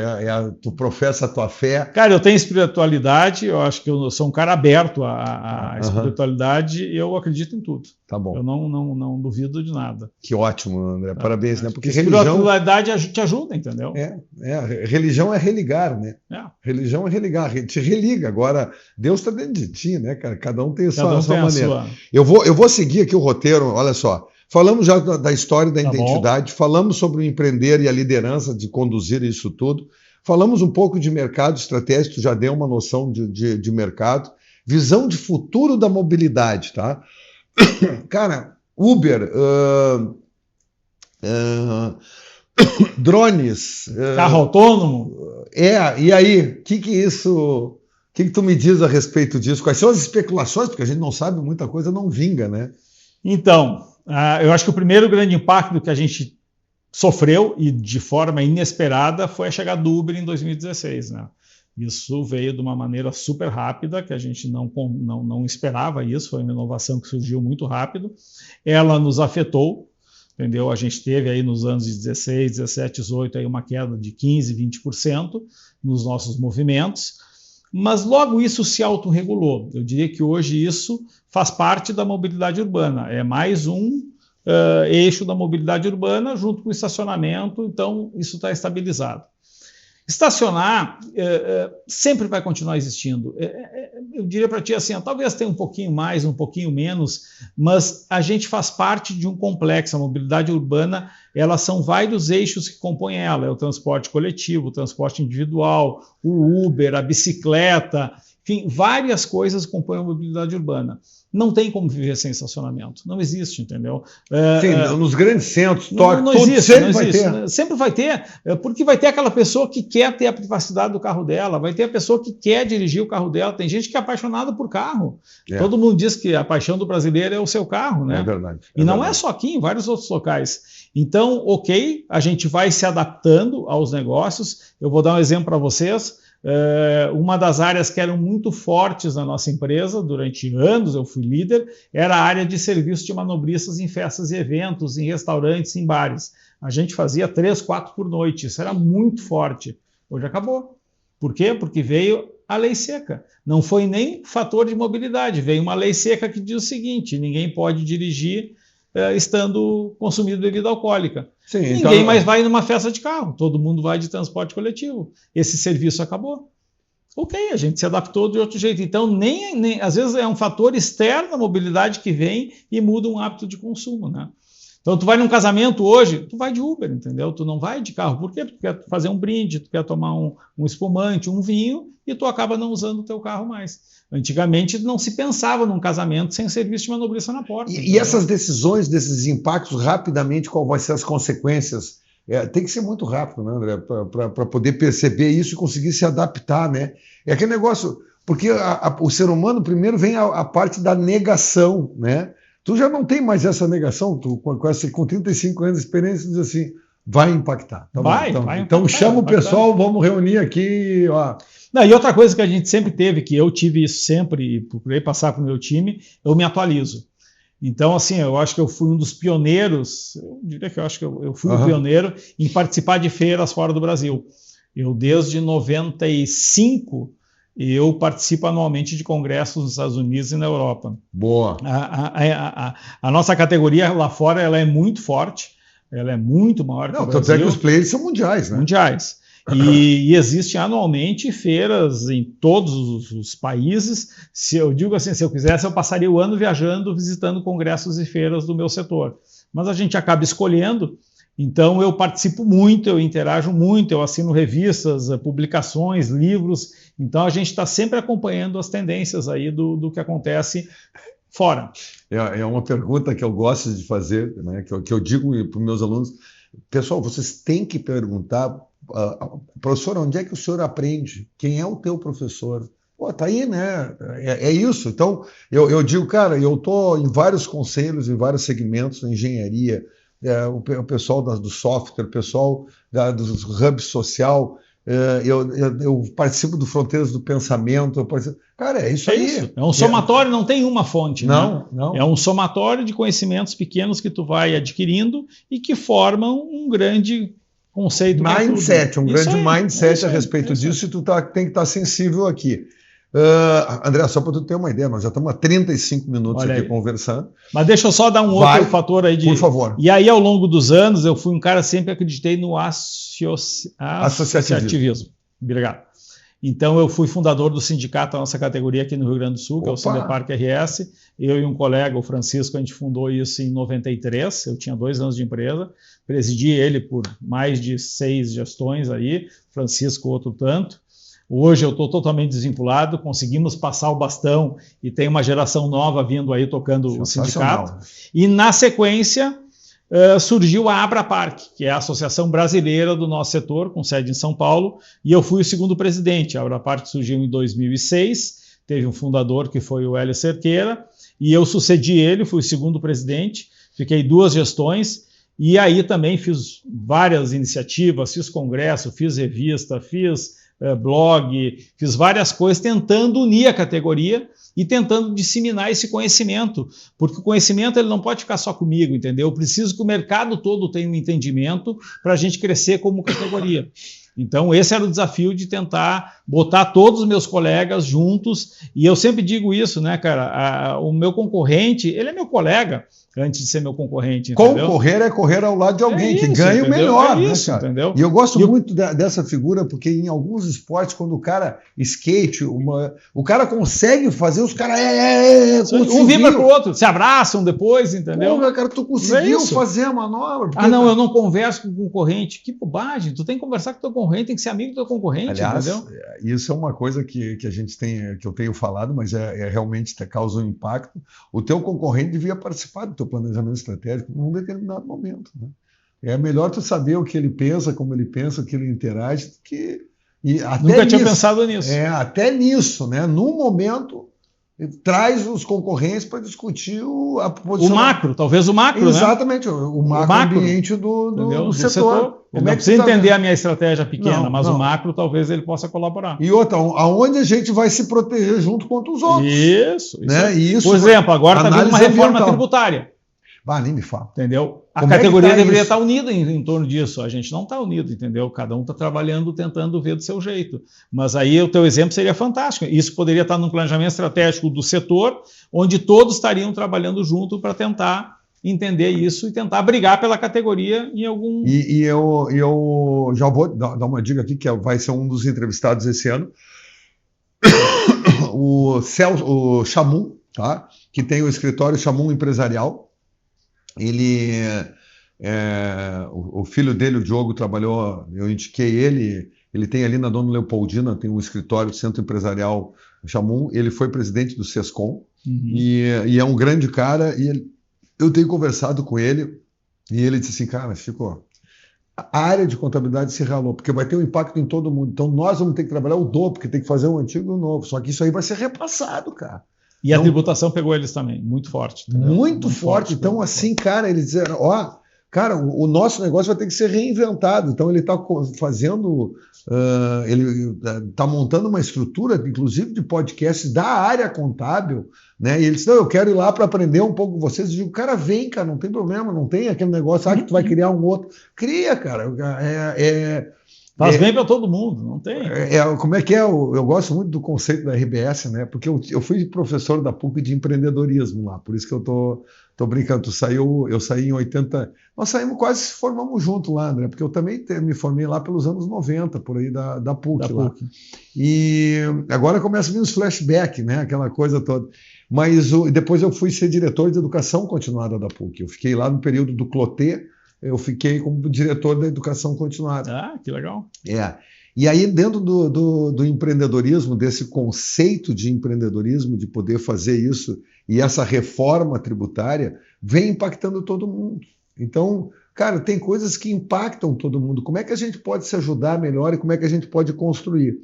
tu professa a tua fé. Cara, eu tenho espiritualidade, eu acho que eu sou um cara aberto à espiritualidade e eu acredito em tudo. Tá bom. Eu não duvido de nada. Que ótimo, André. Parabéns, né? Porque espiritualidade te ajuda, entendeu? Religião é religar, né? Religião é religar, te religa. Agora, Deus está dentro de ti, né, cara? Cada um tem a sua maneira. Eu vou seguir aqui o roteiro, olha só. Falamos já da história da identidade, falamos sobre o empreender e a liderança de conduzir isso tudo, falamos um pouco de mercado estratégico, tu já deu uma noção de mercado, visão de futuro da mobilidade, tá? Cara, Uber, Drones. Carro autônomo. E aí, o que tu me diz a respeito disso? Quais são as especulações? Porque a gente não sabe, muita coisa não vinga, né? Então, eu acho que o primeiro grande impacto que a gente sofreu, e de forma inesperada, foi a chegada do Uber em 2016, né? Isso veio de uma maneira super rápida, que a gente não esperava isso, foi uma inovação que surgiu muito rápido. Ela nos afetou, entendeu? A gente teve aí nos anos de 16, 17, 18 aí uma queda de 15%, 20% nos nossos movimentos, mas logo isso se autorregulou. Eu diria que hoje isso faz parte da mobilidade urbana, é mais um eixo da mobilidade urbana junto com o estacionamento, então isso está estabilizado. Estacionar sempre vai continuar existindo. Eu diria para ti assim, talvez tenha um pouquinho mais, um pouquinho menos, mas a gente faz parte de um complexo. A mobilidade urbana, elas são vários eixos que compõem ela. É o transporte coletivo, o transporte individual, o Uber, a bicicleta, enfim, várias coisas compõem a mobilidade urbana. Não tem como viver sem estacionamento. Não existe, entendeu? Sim, nos grandes centros, não existe, sempre vai ter. Sempre vai ter, porque vai ter aquela pessoa que quer ter a privacidade do carro dela, vai ter a pessoa que quer dirigir o carro dela. Tem gente que é apaixonada por carro. Todo mundo diz que a paixão do brasileiro é o seu carro, né? É verdade. E não é só aqui, em vários outros locais. Então, ok, a gente vai se adaptando aos negócios. Eu vou dar um exemplo para vocês. Uma das áreas que eram muito fortes na nossa empresa, durante anos eu fui líder, era a área de serviço de manobristas em festas e eventos, em restaurantes, em bares. A gente fazia 3, 4 por noite, isso era muito forte. Hoje acabou. Por quê? Porque veio a lei seca. Não foi nem fator de mobilidade, veio uma lei seca que diz o seguinte: ninguém pode dirigir estando consumindo bebida alcoólica. Sim, ninguém mais vai numa festa de carro, todo mundo vai de transporte coletivo. Esse serviço acabou. Ok, a gente se adaptou de outro jeito. Então, às vezes é um fator externo à mobilidade que vem e muda um hábito de consumo, né? Então, tu vai num casamento hoje, tu vai de Uber, entendeu? Tu não vai de carro. Por quê? Porque tu quer fazer um brinde, tu quer tomar um espumante, um vinho, e tu acaba não usando o teu carro mais. Antigamente não se pensava num casamento sem serviço de manobrista na porta. E essas decisões, desses impactos, rapidamente, qual vão ser as consequências? Tem que ser muito rápido, né, André, para poder perceber isso e conseguir se adaptar, né? É aquele negócio, porque o ser humano primeiro vem a parte da negação, né? Tu já não tem mais essa negação, tu com 35 anos de experiência, diz assim, vai impactar. Tá vai impactar. Então chama o pessoal, vamos reunir aqui, ó. Não, e outra coisa que a gente sempre teve, que eu tive isso sempre e procurei passar para o meu time, eu me atualizo. Então, assim, eu acho que eu fui um dos pioneiros, eu diria que eu fui um pioneiro em participar de feiras fora do Brasil. Eu, desde 95, eu participo anualmente de congressos nos Estados Unidos e na Europa. Boa. A nossa categoria lá fora ela é muito forte, ela é muito maior que o Brasil. Tanto é que os players são mundiais, né? Mundiais. E existem anualmente feiras em todos os países. Se eu digo assim, se eu quisesse, eu passaria o ano viajando, visitando congressos e feiras do meu setor. Mas a gente acaba escolhendo, então eu participo muito, eu interajo muito, eu assino revistas, publicações, livros. Então a gente está sempre acompanhando as tendências aí do que acontece fora. É uma pergunta que eu gosto de fazer, né, que eu digo para os meus alunos: pessoal, vocês têm que perguntar, professor, onde é que o senhor aprende? Quem é o teu professor? Pô, tá aí, né? É isso. Então, eu digo, cara, eu estou em vários conselhos, em vários segmentos, na engenharia, o pessoal do software, o pessoal dos hubs social, eu participo do Fronteiras do Pensamento. Cara, é isso aí. Isso. É um somatório, não tem uma fonte. Não. É um somatório de conhecimentos pequenos que tu vai adquirindo e que formam um grande conceito. Mindset, um grande mindset a respeito disso, e tu tem que estar sensível aqui. André, só para tu ter uma ideia, nós já estamos há 35 minutos aqui conversando. Mas deixa eu só dar um outro fator aí. Por favor. E aí, ao longo dos anos, eu fui um cara que sempre acreditei no associativismo. Obrigado. Então, eu fui fundador do sindicato da nossa categoria aqui no Rio Grande do Sul, que é o Sindeparc RS. Eu e um colega, o Francisco, a gente fundou isso em 93. Eu tinha 2 anos de empresa. Presidi ele por mais de 6 gestões aí. Francisco, outro tanto. Hoje eu estou totalmente desvinculado. Conseguimos passar o bastão e tem uma geração nova vindo aí tocando o sindicato. E, na sequência, surgiu a Abraparc, que é a associação brasileira do nosso setor, com sede em São Paulo, e eu fui o segundo presidente. A Abraparc surgiu em 2006, teve um fundador que foi o Hélio Cerqueira, e eu sucedi ele, fui o segundo presidente, fiquei 2 gestões, e aí também fiz várias iniciativas, fiz congresso, fiz revista, fiz blog, fiz várias coisas tentando unir a categoria e tentando disseminar esse conhecimento, porque o conhecimento ele não pode ficar só comigo, entendeu? Eu preciso que o mercado todo tenha um entendimento para a gente crescer como categoria. Então, esse era o desafio de tentar botar todos os meus colegas juntos, e eu sempre digo isso, né, cara? O meu concorrente, ele é meu colega, antes de ser meu concorrente, entendeu? Concorrer é correr ao lado de alguém que ganha o melhor, né, cara? Entendeu? E eu gosto muito dessa figura, porque em alguns esportes, quando o cara skate, o cara consegue fazer, os caras um vibra pro outro, se abraçam depois, entendeu? Porra, cara, tu conseguiu fazer a manobra. Porque... não, eu não converso com o concorrente. Que bobagem, tu tem que conversar com o teu concorrente, tem que ser amigo do teu concorrente, aliás, entendeu? Isso é uma coisa que a gente tem, que eu tenho falado, mas realmente causa um impacto. O teu concorrente devia participar do teu planejamento estratégico num determinado momento, né? É melhor tu saber o que ele pensa, como ele pensa, o que ele interage, Nunca tinha pensado nisso. Até nisso, né? Num momento, traz os concorrentes para discutir a posição. O macro, talvez o macro, exatamente, né? O macro ambiente do setor. Ele não precisa entender a minha estratégia pequena, mas o macro talvez ele possa colaborar. E outra, aonde a gente vai se proteger junto contra os outros. Isso. Né? Isso, por exemplo, agora está vindo uma reforma tributária. Nem me fala. Entendeu? A categoria deveria estar unida em torno disso. A gente não está unido, entendeu? Cada um está trabalhando, tentando ver do seu jeito. Mas aí o teu exemplo seria fantástico. Isso poderia estar no planejamento estratégico do setor, onde todos estariam trabalhando junto para tentar entender isso e tentar brigar pela categoria em algum... E eu já vou dar uma dica aqui, que vai ser um dos entrevistados esse ano. O Chamum, tá? Que tem o escritório Chamum Empresarial. Ele, o filho dele, o Diogo, trabalhou, eu indiquei ele tem ali na Dona Leopoldina, tem um escritório do Centro Empresarial Chamum, ele foi presidente do SESCOM, e é um grande cara, e eu tenho conversado com ele, e ele disse assim, cara, Chico, a área de contabilidade se ralou, porque vai ter um impacto em todo mundo, então nós vamos ter que trabalhar o dobro, porque tem que fazer um antigo e um novo, só que isso aí vai ser repassado, cara. E a tributação pegou eles também, muito forte. Entendeu? Muito forte. Então, assim, cara, eles disseram, cara, o nosso negócio vai ter que ser reinventado. Então, ele está fazendo, ele está montando uma estrutura, inclusive, de podcasts da área contábil, né? E ele disse, não, eu quero ir lá para aprender um pouco com vocês. Eu digo, cara, vem, cara, não tem problema, não tem aquele negócio, que tu vai criar um outro. Cria, cara, faz bem para todo mundo, não tem. Como é que é? Eu gosto muito do conceito da RBS, né? Porque eu fui professor da PUC de empreendedorismo lá, por isso que eu tô brincando. Eu saí em 80. Nós saímos, quase formamos junto lá, André, porque eu também me formei lá pelos anos 90, por aí da PUC lá. E agora começa a vir os flashbacks, né? Aquela coisa toda. Mas depois eu fui ser diretor de educação continuada da PUC. Eu fiquei lá no período do Clotet. Eu fiquei como diretor da educação continuada. Que legal. E aí, dentro do empreendedorismo, desse conceito de empreendedorismo, de poder fazer isso, e essa reforma tributária, vem impactando todo mundo. Então, cara, tem coisas que impactam todo mundo. Como é que a gente pode se ajudar melhor e como é que a gente pode construir?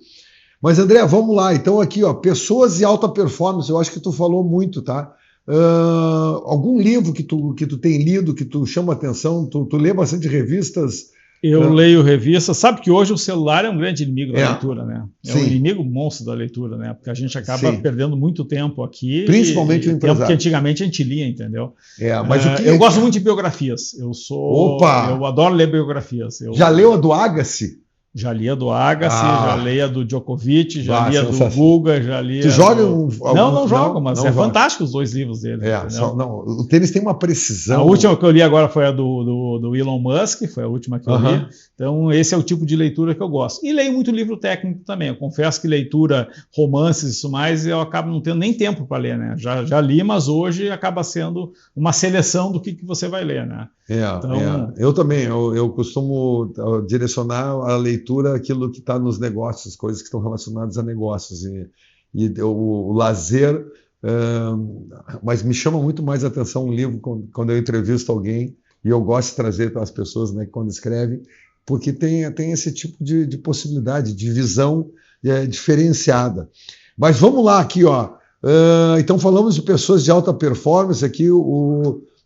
Mas, André, vamos lá. Então, aqui, pessoas e alta performance, eu acho que tu falou muito, tá? Algum livro que tu tem lido, que tu chama atenção, tu lê bastante revistas? Eu leio revistas. Sabe que hoje o celular é um grande inimigo da leitura, né? É um inimigo monstro da leitura, né? Porque a gente acaba perdendo muito tempo aqui. Principalmente o empresário. Tempo que antigamente a gente lia, entendeu? Mas eu gosto muito de biografias. Eu adoro ler biografias. Já leu a do Agassi? Já li a do Agassi, já li a do Djokovic, já li a do Guga, já li. Tu joga Não jogo, mas é fantástico os 2 livros dele. O tênis tem uma precisão. A última que eu li agora foi a do Elon Musk, foi a última que eu li. Então, esse é o tipo de leitura que eu gosto. E leio muito livro técnico também. Eu confesso que leitura, romances e isso mais, eu acabo não tendo nem tempo para ler, né? Já li, mas hoje acaba sendo uma seleção do que você vai ler, né? Eu também, eu costumo direcionar a leitura aquilo que está nos negócios, coisas que estão relacionadas a negócios e o lazer, mas me chama muito mais a atenção um livro quando eu entrevisto alguém E eu gosto de trazer para as pessoas, né, quando escrevem, porque tem esse tipo de possibilidade, de visão diferenciada. Mas vamos lá aqui, ó. Então falamos de pessoas de alta performance aqui,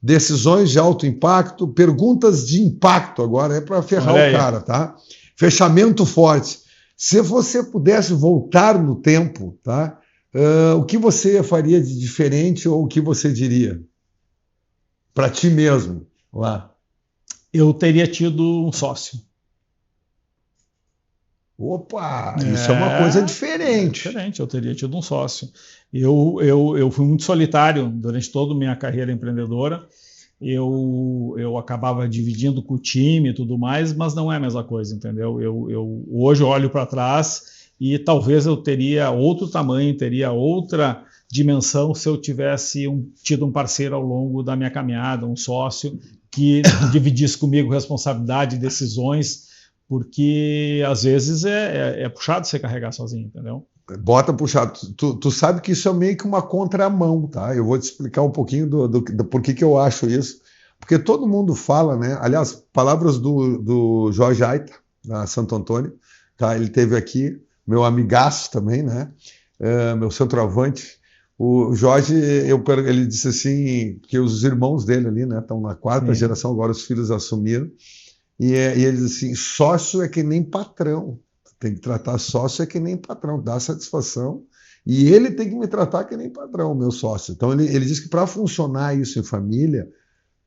decisões de alto impacto, perguntas de impacto agora, é para ferrar o cara, tá? Fechamento forte. Se você pudesse voltar no tempo, tá? O que você faria de diferente ou o que você diria? Para ti mesmo, lá. Eu teria tido um sócio. Opa, isso é uma coisa diferente. Diferente, eu teria tido um sócio. Eu fui muito solitário durante toda a minha carreira empreendedora. Eu acabava dividindo com o time e tudo mais, mas não é a mesma coisa, entendeu? Hoje eu olho para trás e talvez eu teria outro tamanho, teria outra dimensão se eu tivesse tido um parceiro ao longo da minha caminhada, um sócio que dividisse comigo responsabilidade, decisões, porque às vezes é puxado você carregar sozinho, entendeu? Bota puxado. Tu sabe que isso é meio que uma contramão, tá? Eu vou te explicar um pouquinho do porquê que eu acho isso. Porque todo mundo fala, né? Aliás, palavras do Jorge Aita, da Santo Antônio, tá? Ele esteve aqui, meu amigaço também, né? Meu centroavante. O Jorge, ele disse assim, que os irmãos dele ali, né? Estão na quarta geração, agora os filhos assumiram. E ele diz assim, sócio é que nem patrão. Tem que tratar sócio é que nem patrão, dá satisfação. E ele tem que me tratar que nem patrão, meu sócio. Então ele diz que para funcionar isso em família,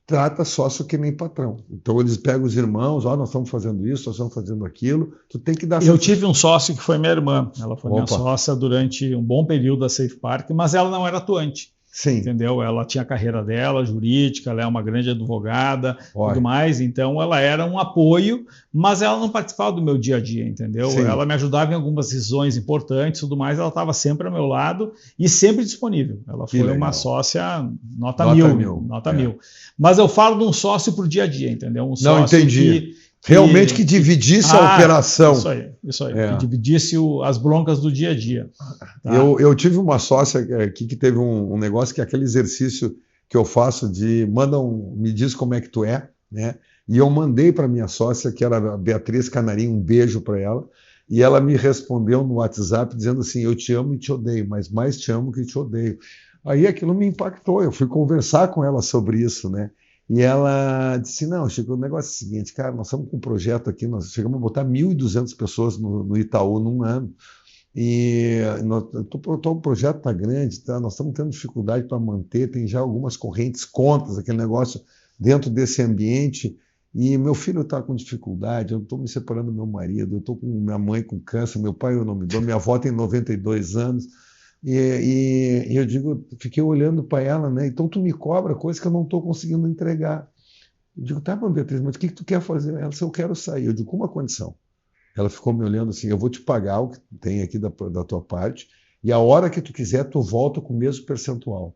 trata sócio que nem patrão. Então eles pegam os irmãos, nós estamos fazendo isso, nós estamos fazendo aquilo. Tu tem que dar satisfação. Eu tive um sócio que foi minha irmã. Ela foi minha Opa. sócia durante um bom período da Safe Park, mas ela não era atuante. Sim. Entendeu? Ela tinha a carreira dela, jurídica, ela é uma grande advogada, tudo mais, então ela era um apoio, mas ela não participava do meu dia a dia, entendeu? Sim. Ela me ajudava em algumas decisões importantes, tudo mais, ela estava sempre ao meu lado e sempre disponível. Ela foi uma sócia nota mil. Mas eu falo de um sócio para o dia a dia, entendeu? Um sócio não, entendi. Realmente que dividisse a operação. Isso aí. Que dividisse as broncas do dia a dia. Tá? Eu tive uma sócia aqui que teve um negócio que é aquele exercício que eu faço de me diz como é que tu é, né? E eu mandei para minha sócia, que era a Beatriz Canarim, um beijo para ela, e ela me respondeu no WhatsApp dizendo assim, eu te amo e te odeio, mas mais te amo que te odeio. Aí aquilo me impactou, eu fui conversar com ela sobre isso, né? E ela disse, não, Chico, o negócio é o seguinte, cara, nós estamos com um projeto aqui, nós chegamos a botar 1.200 pessoas no Itaú num ano, e o projeto está grande, tá? Nós estamos tendo dificuldade para manter, tem já algumas correntes contas, aquele negócio dentro desse ambiente, e meu filho está com dificuldade, eu estou me separando do meu marido, eu estou com minha mãe com câncer, meu pai eu não me dou, minha avó tem 92 anos, e eu digo, fiquei olhando para ela, né? Então tu me cobra coisa que eu não estou conseguindo entregar. Eu digo, tá, Beatriz, mas o que tu quer fazer? Ela disse, eu quero sair. Eu digo, com uma condição. Ela ficou me olhando assim, eu vou te pagar o que tem aqui da tua parte, e a hora que tu quiser, tu volta com o mesmo percentual.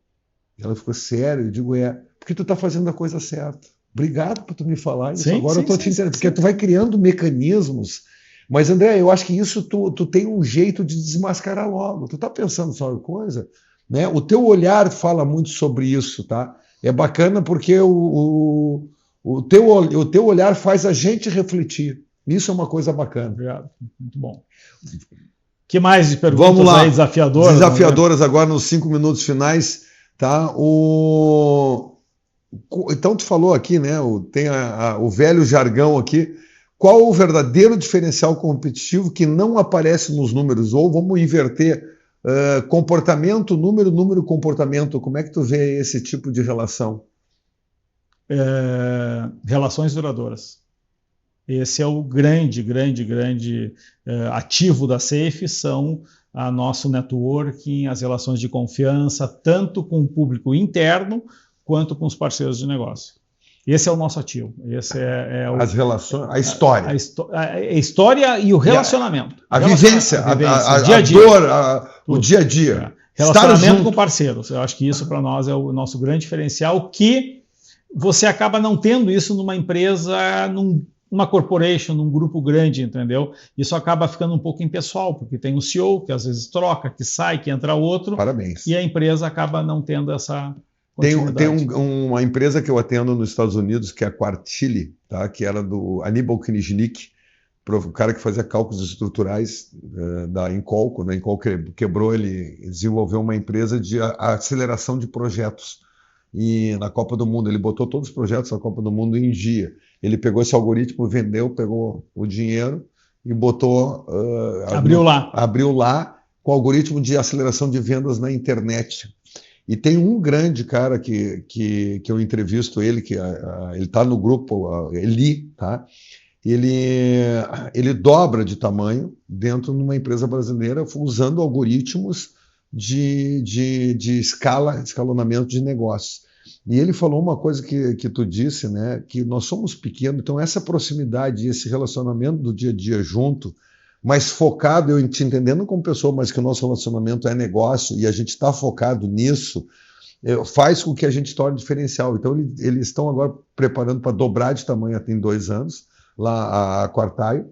Ela ficou sério, eu digo, porque tu tá fazendo a coisa certa. Obrigado por tu me falar isso. Agora eu tô te entendendo, porque tu vai criando mecanismos. Mas, André, eu acho que isso tu tem um jeito de desmascarar logo. Tu tá pensando só uma coisa, né? O teu olhar fala muito sobre isso, tá? É bacana porque o teu olhar faz a gente refletir. Isso é uma coisa bacana. Obrigado. Muito bom. Que mais de perguntas Vamos lá. Aí desafiadoras? Desafiadoras agora nos 5 minutos finais, tá? Então tu falou aqui, né? Tem o velho jargão aqui. Qual o verdadeiro diferencial competitivo que não aparece nos números? Ou vamos inverter comportamento, número, comportamento. Como é que tu vê esse tipo de relação? Relações duradouras. Esse é o grande ativo da Safe, são a nosso networking, as relações de confiança, tanto com o público interno quanto com os parceiros de negócio. Esse é o nosso ativo. Esse as relações, a história. A história e o relacionamento. A vivência, o dia a dia. Dor, o dia a dia. Relacionamento com parceiros. Eu acho que isso para nós é o nosso grande diferencial, que você acaba não tendo isso numa empresa, numa corporation, num grupo grande, entendeu? Isso acaba ficando um pouco impessoal, porque tem um CEO que às vezes troca, que sai, que entra outro. Parabéns. E a empresa acaba não tendo essa Tem uma empresa que eu atendo nos Estados Unidos, que é a Quartile, tá? Que era do Aníbal Kniznik, o cara que fazia cálculos estruturais da Incolco. Né? Incolco quebrou, ele desenvolveu uma empresa de aceleração de projetos. E na Copa do Mundo, ele botou todos os projetos da Copa do Mundo em dia. Ele pegou esse algoritmo, vendeu, pegou o dinheiro e botou... Abriu lá com o algoritmo de aceleração de vendas na internet. E tem um grande cara que eu entrevisto ele, que ele está no grupo Eli, tá? Ele dobra de tamanho dentro de uma empresa brasileira usando algoritmos de escalonamento de negócios. E ele falou uma coisa que tu disse, né? Que nós somos pequenos, então essa proximidade, esse relacionamento do dia a dia junto, mas focado, eu te entendendo como pessoa, mas que o nosso relacionamento é negócio e a gente está focado nisso, faz com que a gente torne diferencial. Então eles estão agora preparando para dobrar de tamanho tem 2 anos, lá a Quartile.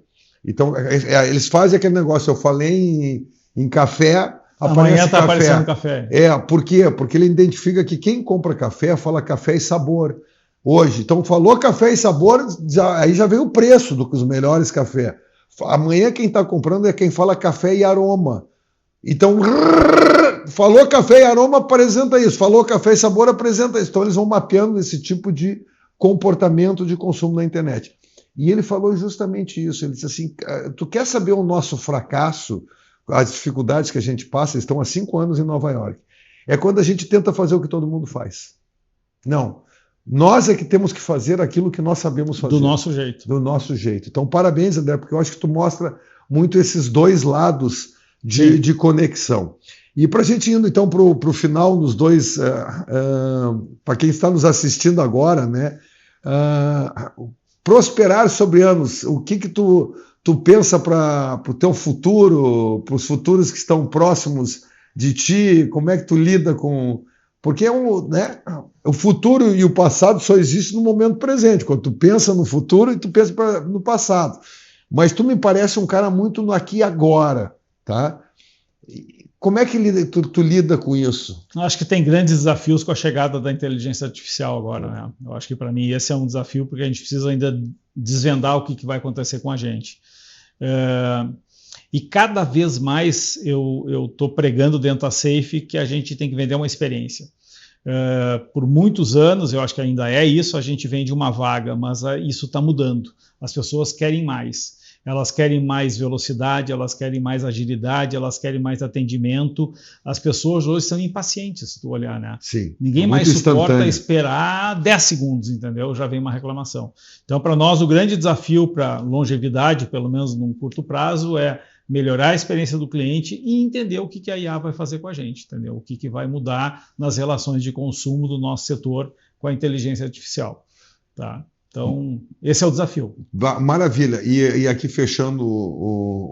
Então eles fazem aquele negócio, eu falei em café, amanhã está aparecendo café. Por quê? Porque ele identifica que quem compra café fala café e sabor hoje. Então falou café e sabor, aí já veio o preço dos melhores cafés. Amanhã quem está comprando é quem fala café e aroma. Então, falou café e aroma, apresenta isso. Falou café e sabor, apresenta isso. Então eles vão mapeando esse tipo de comportamento de consumo na internet. E ele falou justamente isso. Ele disse assim, tu quer saber o nosso fracasso, as dificuldades que a gente passa? Eles estão há 5 anos em Nova York. É quando a gente tenta fazer o que todo mundo faz. Não. Nós é que temos que fazer aquilo que nós sabemos fazer. Do nosso jeito. Do nosso jeito. Então, parabéns, André, porque eu acho que tu mostra muito esses 2 lados de conexão. E para a gente indo, então, para o final, nos dois, para quem está nos assistindo agora, né, prosperar sobre anos, o que tu pensa para o teu futuro, para os futuros que estão próximos de ti, como é que tu lida com... Porque o futuro e o passado só existem no momento presente, quando tu pensa no futuro e tu pensa no passado. Mas tu me parece um cara muito no aqui e agora, tá? Como é que tu lida com isso? Eu acho que tem grandes desafios com a chegada da inteligência artificial agora, né? Eu acho que para mim esse é um desafio, porque a gente precisa ainda desvendar o que vai acontecer com a gente. E cada vez mais eu estou pregando dentro da Safe que a gente tem que vender uma experiência. Por muitos anos, eu acho que ainda é isso, a gente vende uma vaga, mas isso está mudando. As pessoas querem mais. Elas querem mais velocidade, elas querem mais agilidade, elas querem mais atendimento. As pessoas hoje são impacientes, se tu olhar, né? Sim. Ninguém mais suporta esperar 10 segundos, entendeu? Já vem uma reclamação. Então, para nós, o grande desafio para longevidade, pelo menos num curto prazo, é melhorar a experiência do cliente e entender o que a IA vai fazer com a gente, entendeu? O que vai mudar nas relações de consumo do nosso setor com a inteligência artificial, tá? Então, esse é o desafio. Maravilha. E aqui fechando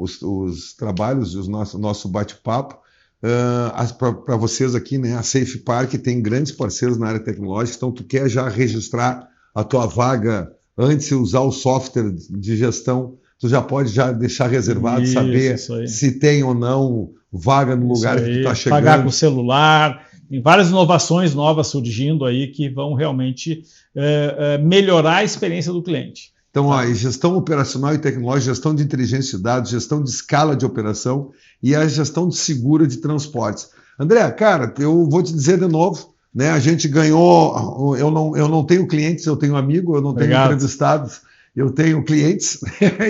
os trabalhos, o nosso bate-papo, para vocês aqui, né, a Safe Park tem grandes parceiros na área tecnológica, então tu quer já registrar a tua vaga antes de usar o software de gestão, tu já pode já deixar reservado, saber se tem ou não vaga no lugar que tu está chegando. Pagar com o celular. Tem várias inovações novas surgindo aí que vão realmente melhorar a experiência do cliente. Então, gestão operacional e tecnológica, gestão de inteligência de dados, gestão de escala de operação e a gestão de segura de transportes. André, cara, eu vou te dizer de novo, né? A gente ganhou, eu não tenho clientes, eu tenho amigo, eu não tenho entrevistados, eu tenho clientes.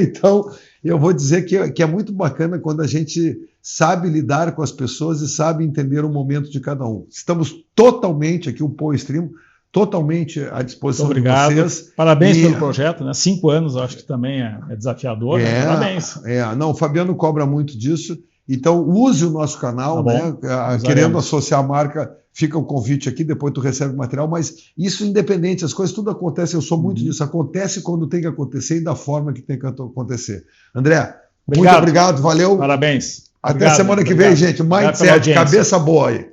Então, eu vou dizer que é muito bacana quando a gente sabe lidar com as pessoas e sabe entender o momento de cada um. Estamos totalmente aqui, o PowerStream, totalmente à disposição de vocês. Parabéns pelo projeto, né? 5 anos, eu acho que também é desafiador. Né? Parabéns. Não, o Fabiano cobra muito disso. Então, use o nosso canal, né? Querendo associar a marca, fica o convite aqui, depois tu recebe o material, mas isso independente, as coisas tudo acontecem, eu sou muito disso, acontece quando tem que acontecer e da forma que tem que acontecer. André, muito obrigado, valeu. Parabéns. Até semana que vem, gente. Mindset, cabeça boa aí.